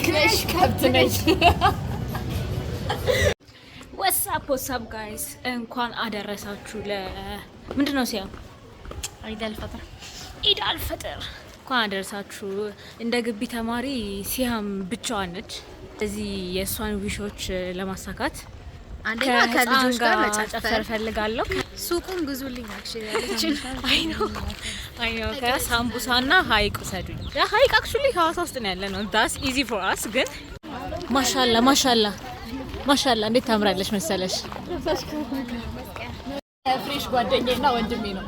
ልክነሽ ከብት ነሽ። ወሳፕ ጋይስ እንኳን አደረሳችሁ ምንድነው ሲያም ኢድ አልፈጥር እንኳን አደረሳችሁ። እንደ ግቢ ተማሪ ሲያም ብቻዋን ነች። እዚህ የእሷን ዊሾች ለማሳካት አንደኛ ከልጆች ጋር መጨፈር ፈልጋለሁ። ሱቁን ግዙልኝ አክቹሊ ያለችን አይኖ ከሳምቡሳና ሀይቅ ውሰዱኝ። ሀይቅ አክቹሊ ሀዋሳ ውስጥ ነው ያለ ነው። ዳስ ኢዚ ፎር አስ ግን ማሻላ እንዴት ታምራለች መሰለሽ። ከፍሬሽ ጓደኛዬና ወንድሜ ነው።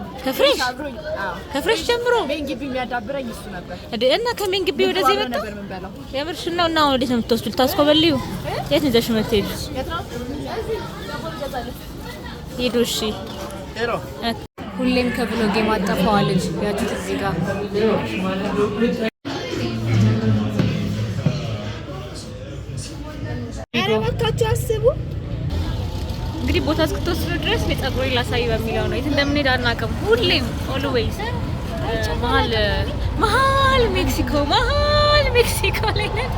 ከፍሬሽ ጀምሮ ሜን ግቢ የሚያዳብረኝ እሱ ነበር እና ከሜን ግቢ ወደዚህ መጣ። የምርሽ ነው? እና ወዴት ነው የምትወስዱት? ታስኮበልዩ? የት ነው ዘሽ መጥተሽ? ሄዱ። እሺ ሁሌም ከብሎጌ ማጠፋዋ ልጅ ያቺት እዚህ ጋር አረባካችሁ አስቡ። እንግዲህ ቦታ እስክትወስዱ ድረስ ለጸጉሬ ላሳይ በሚለው ነው። የት እንደምንሄድ አናውቅም። ሁሌም ኦልዌይስ መሀል ሜክሲኮ ላይ ነን።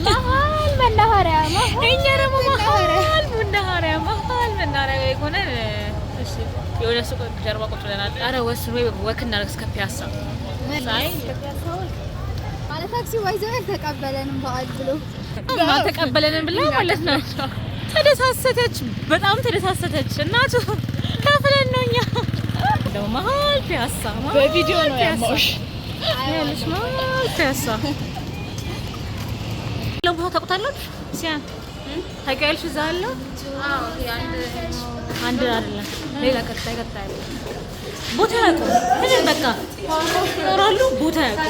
መሀል መናኸሪያ እኛ ደግሞ መሀል መናኸሪያ የሆነን እሺ፣ የሆነ ሱቅ ጀርባ ቁጭ ብለናል። ኧረ ወስን ወይ ወክ እናድርግ እስከ ፒያሳ ማለት ታክሲ ዋይዘን ተቀበለንም በዓል ብሎ ተቀበለንም ብላ ማለት ነው። ተደሳሰተች፣ በጣም ተደሳሰተች። እናቱ ከፍለን ነው እኛ እንደው መሀል ፒያሳ በቪዲዮ ነው ያማሽ ያለሽ መሀል ፒያሳ ለቦታ ታውቁታላችሁ? ሲያን ታውቂያለሽ? እዛ አለ። አዎ አንድ አይደለም ሌላ ቀጣይ ቦታ ያውቁ ምን በቃ ይኖራሉ። ቦታ ያውቁ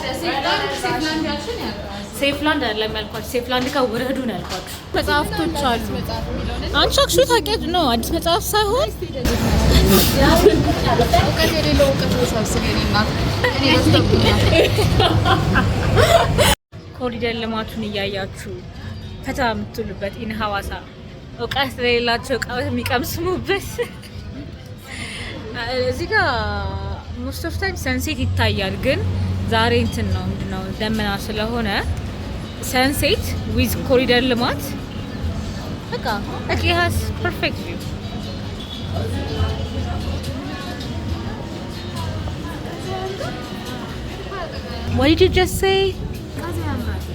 ሴፍላንድ አይደለም ያልኳችሁ፣ ሴፍላንድ ከወረዱ ነው ያልኳችሁ። መጽሐፍቶች አሉ። አንቺ አክቹሊ ታውቂያለሽ ነው አዲስ መጽሐፍ ሳይሆን እውቀት የሌለው እውቀት ሰብስቤ ነውና እኔ ደስተኛል። ኮሪደር ልማቱን እያያችሁ ፈታ የምትሉበት ኢን ሀዋሳ እውቀት ለሌላቸው እውቀት የሚቀምስሙበት እዚህ ጋር ሞስት ኦፍ ታይም ሰንሴት ይታያል። ግን ዛሬ እንትን ነው ምንድነው ደመና ስለሆነ ሰንሴት ዊዝ ኮሪደር ልማት በቃ ያስ ፐርፌክት ቪው። What did you just say?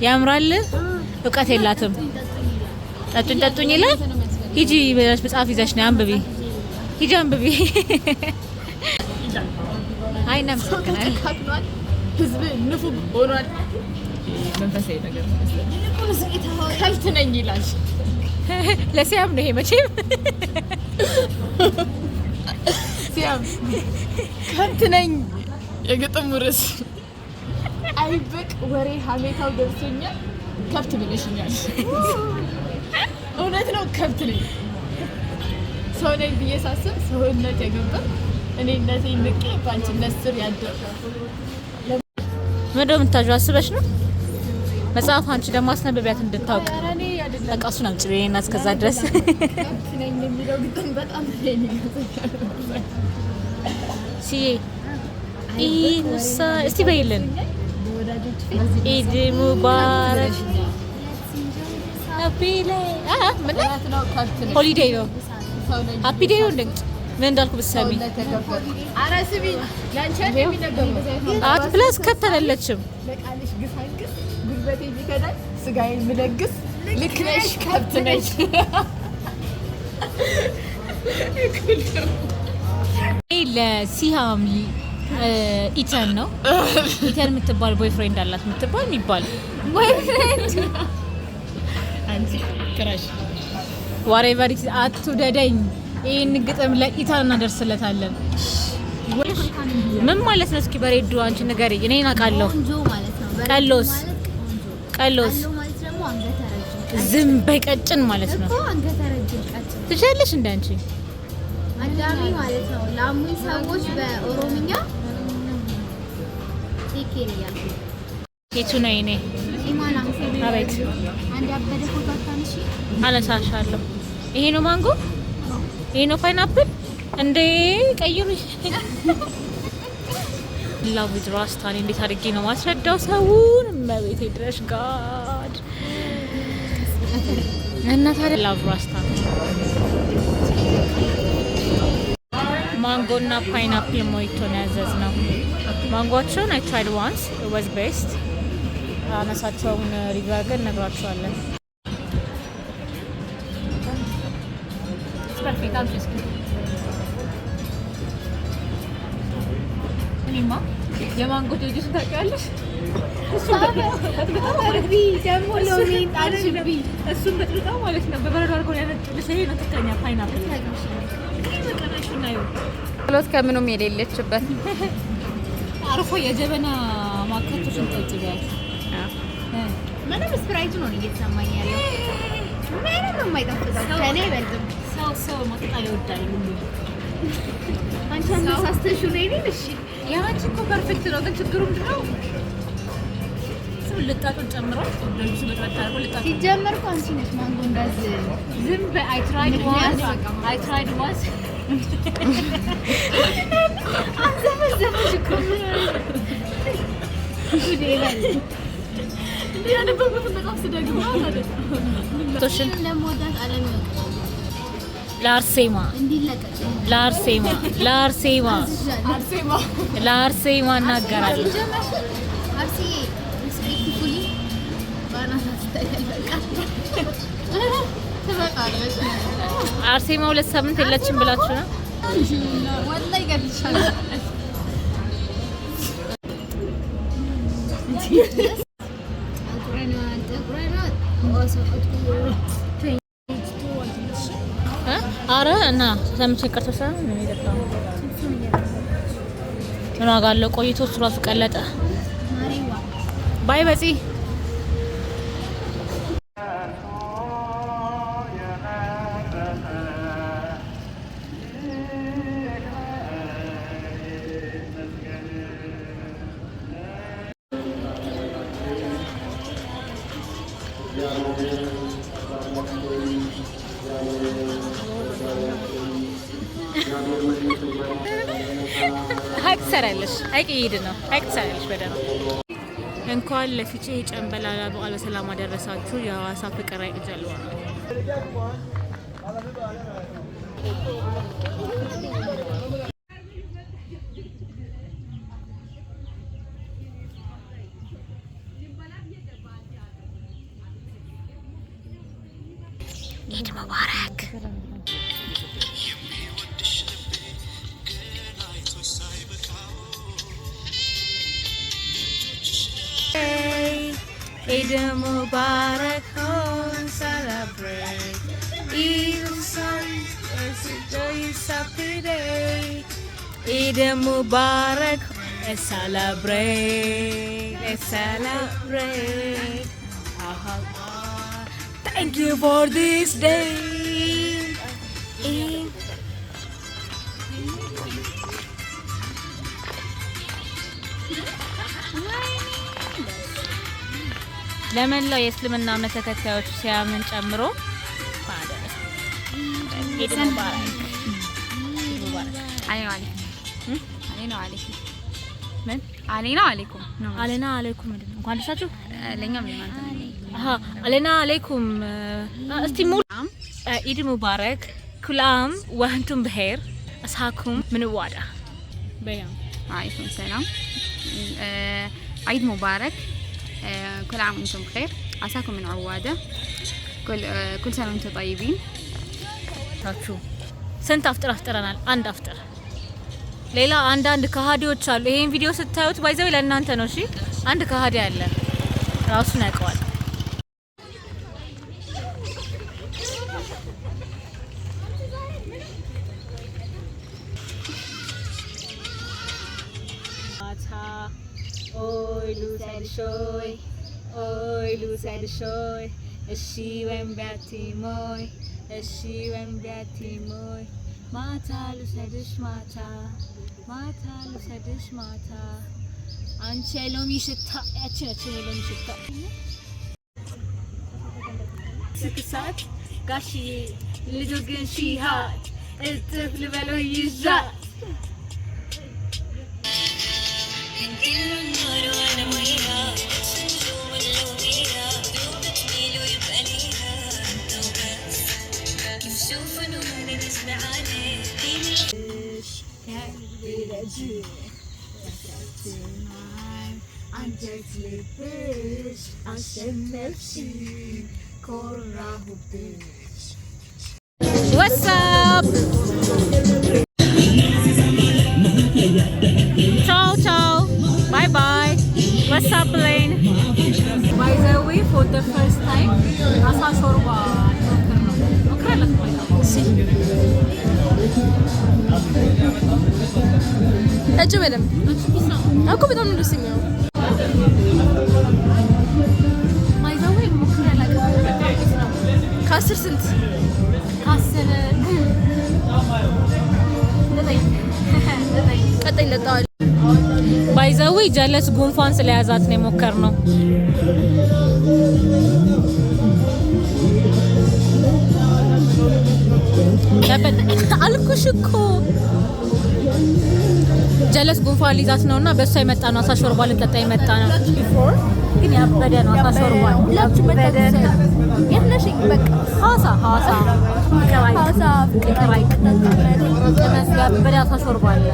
ያምራል። እውቀት የላትም። ጠጡኝ ይላል። ሂጂ ብለሽ መጽሐፍ ይዘሽ ነው አንብቢ። ሂጂ አንብቢ። አይናም ሰከናል። ህዝብ ንፉግ ሆኗል። መንፈሳዊ ነገር ከብት ነኝ ይላል። ለሲያም ነው ይሄ መቼም ሲያም ከብት ነኝ የግጥሙ ርዕስ አይበቅ ወሬ ሀሜታው ደርሶኛል። ከብት ብለሽኛል። እውነት ነው። ከብት ነኝ። ሰው ነኝ ብዬ ሳስብ ሰውነት የገባ እኔነቴ ንቄ ባንቺነት ስር ያደረ ምንድነው የምታዥው? አስበሽ ነው መጽሐፍ አንቺ ደግሞ አስነብቢያት እንድታውቅ። በቃ እሱን አምጪ እና እስከዛ ድረስ ከብት ነኝ የሚለው ግጥም በጣም ሲዬ ኢሙሳ እስቲ በይልን። ኢድ ሙባረክ ሆሊዴይ ነው ሃፒ ዴይ ነው። ምን እንዳልኩ ብትሰሚ አት ፕለስ ከተለለችም ለቃልሽ ግፋግስ ጉልበቴ ይከዳል ስጋዬን ምለግስ ልክ ነሽ ከብት ነሽ። ለሲሃም ኢተን ነው ኢተን የምትባል ቦይፍሬንድ አላት የምትባል የሚባል ቦይፍሬንድ አንቺ ክራሽ ዋሬቨር አትውደደኝ። ይህን ግጥም ለኢተን እናደርስለታለን። ምን ማለት ነው? እስኪ በሬዱ አንቺ ንገሪኝ። እኔ አውቃለሁ። ቀሎስ ዝም በይ ቀጭን ማለት ነው። ትችያለሽ እንደ አንቺ አዳሚ ማለት ነው። ላሙኝ ሰዎች በኦሮምኛ ቴኬሪያል የቱ ነው? እኔ ኢማን አቤት አንድ ያበደ ፎቶ አታንሺ አነሳሻለሁ። ይሄ ነው ማንጎ፣ ይሄ ነው ፓይናፕል። እንዴ ቀይሩ ላቭ ዊዝ ራስታ እንዴት አድርጌ ነው ማስረዳው ሰውን መቤቴ ድረሽ ጋድ እና ታዲያ ላቭ ራስታ ማንጎና ፓይናፕል ሞይቶ ነው ያዘዝነው። ማንጎቹን I tried once it was best አነሳቸውን ሪጋገን ነግራቸዋለን። perfect I'm just እኔማ የማንጎ ጁስ ታውቂያለሽ? አርቢ ደግሞ ሎሚ ጣልሽቢ እሱን በጥብጣው ማለት ነው በበረዶ አድርገው ያነጥልሽ። ይሄ ነው ትክክለኛ ፓይናፕል ሎት ከምኑም የሌለችበት አርፎ የጀበና ማከቱሽን ጠጭበያል። ምንም ስፕራይቱ ነው እየተሰማኝ ያለው ምንም የማይጣፍጠው ከኔ አይበልጥም። ሰው ማጣጣ ይወዳል ሁሉ አንቺ አንሳስተሽ ነው ይሄን እሺ ያንቺ እኮ ፐርፌክት ነው። ግን ችግሩ ምንድነው? ልጣጡን ጨምሯል። ደልሱ በጣጣ አርጎ ልጣጡ ሲጀመር እኮ አንቺ ነሽ ማንጎ እንደዚህ ዝም በይ I tried once አዘመዘመሽ እኮ ጉዴ ይላል ያነበብኩት መጽሐፍ ስደግም ማለት ነው። ቶሽን ለሞዳት አለም ይወጣል ላርሴማ እናገራለሁ። አርሲ ስፔሲፊካሊ ባናና ተጠቀለቀ ተበቃለች። አርሴማ 2 ሳምንት የለችም ብላችሁ ነው? ወላሂ ገድልሻል። አረ እና ሰምቼ ቀርተሻ ነው የሚደፋው። ምን ዋጋ አለው? ቆይቶ እሱ ራሱ ቀለጠ። ባይ በፂ ሀይቅ ትሰሪያለሽ? ሀይቅ እየሄድን ነው። ሀይቅ ትሰሪያለሽ በደንብ። እንኳን ለፊቼ ጨንበላላ በዓል በሰላም አደረሳችሁ። የሐዋሳ ፍቅር ሀይቅ ጀልባ ኢድ ሙባረክ። Eid Mubarak, home celebrate. Eid sun is a joyous happy day. Eid Mubarak, celebrate. Thank you for this day. ለመላው የእስልምና እምነት ተከታዮች ሲያምን ጨምሮ ኢድ ሙባረክ። አለይና አለይኩም እንኳን ደሳችሁ። ለኛም ለማንተ አለይና አለይኩም። እስቲ ሙሉ ኢድ ሙባረክ ኩላም ወንቱም በኸይር አስሃኩም ምን ዋዳ በያ አለይኩም ሰላም عيد مبارك كل عام وانتم بخير عساكم من عوادة كل سنة وانتم طيبين ታቹ ስንት አፍጥር አፍጥረናል። አንድ አፍጥር ሌላ አንዳንድ ከሃዲዎች አሉ። ይሄን ቪዲዮ ስታዩት ባይዘው ለእናንተ ነው። እሺ አንድ ከሃዲ አለ ራሱን ያውቀዋል። ኦይ ሉሰድሾይ እሺ ወንቢያቲሞይ ማታ ልውሰድሽ ማታ አንቺ የሎሚ ሽታ ያቺ ነች የሎሚ ሽታ ስክሳት ጋሽዬ ልጁ ግን ሺሃት እጥፍ ልበለው ይዛት What's up? Ciao, ciao. Bye bye. What's up, Blaine? By the way, for the first time, asa shorba. Acı benim. Aku በጣም ነው ደስ የሚለው። By the way, ከአስር ስንት? ቀጣይ ለጣዋል። By the way, ጀለስ ጉንፋን ስለያዛት ነው የሞከርነው። አልኩሽ እኮ ጀለስ ጉንፋን ሊዛት ነውና በእሷ የመጣ ነው። አሳ ሾርባ ልንጠጣ የመጣ ነው። ግን ያበደ ነው አሳ ሾርባ። የት ነሽ? በቃ ሐዋሳ ያበደ አሳ ሾርባ አለ።